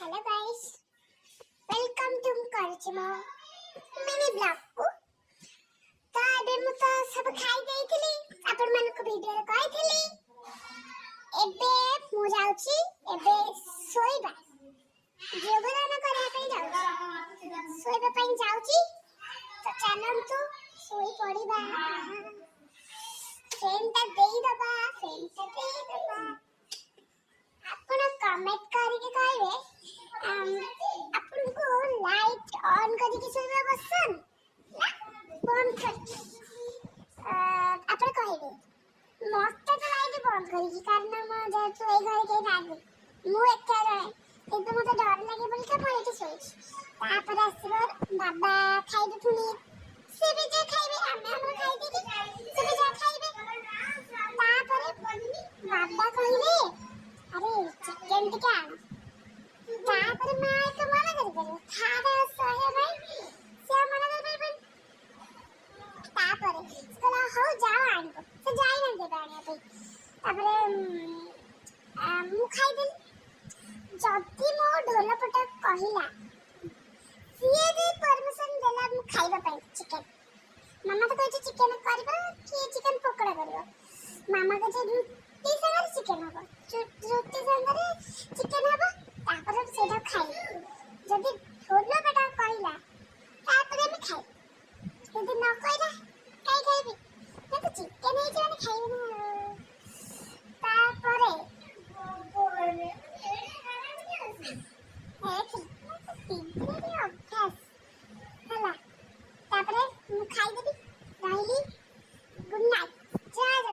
Hello guys, welcome to करचिमो mini blog को। तो एबे मु तो सब खाई देइथिली, आपण मन को वीडियो रे कहथिली। एबे मु जाउची, एबे सोइबा योगदान करा पे जाउची, सोइबा पे जाउची। तो चलंतु सोई पड़ीबा, फेनटा देई दबा, ଆପଣ କମେଣ୍ଟ କରିକି କହିବେ ଆପଣଙ୍କୁ ଲାଇଟ୍ ଅନ୍ କରିକି ଶୋଇବା ପସନ୍ଦ ନା ବନ୍ଦ କରିକି। ଆପଣ କହିବେ ମତେ ତ ଲାଇଟ୍ ବନ୍ଦ କରିକି, କାରଣ ମୁଁ ଯେହେତୁ ଏଇ ଘରେ କେହି ନାହାନ୍ତି, ମୁଁ ଏକା ରହେ, କିନ୍ତୁ ମତେ ଡର ଲାଗେ ବୋଲିକା ମୁଁ ଏଇଠି ଶୋଇଛି। ତାପରେ ଆସିବ ବାବା, ଖାଇବେ ପୁଣି ସେ ବି ଯାହା ଖାଇବେ, ଆମେ ଆମର ଖାଇଦେଇକି ସେ ବି ଯାହା ଖାଇବେ। ତାପରେ ବାବା କହିଲେ अरे चिकन टिका तापर मैं तो मना कर दे खाना सहे भाई से मना कर दे तापर कहला हो जाओ आनको से जाई न दे बानिया पे तापर मु खाई दे जति मो ढोलपट कहिला सिए दे परमिशन देला मु खाइबा पे चिकन। मामा तो कहछि चिकन करबा कि चिकन पकोड़ा करबा, मामा कहछि रुटी संग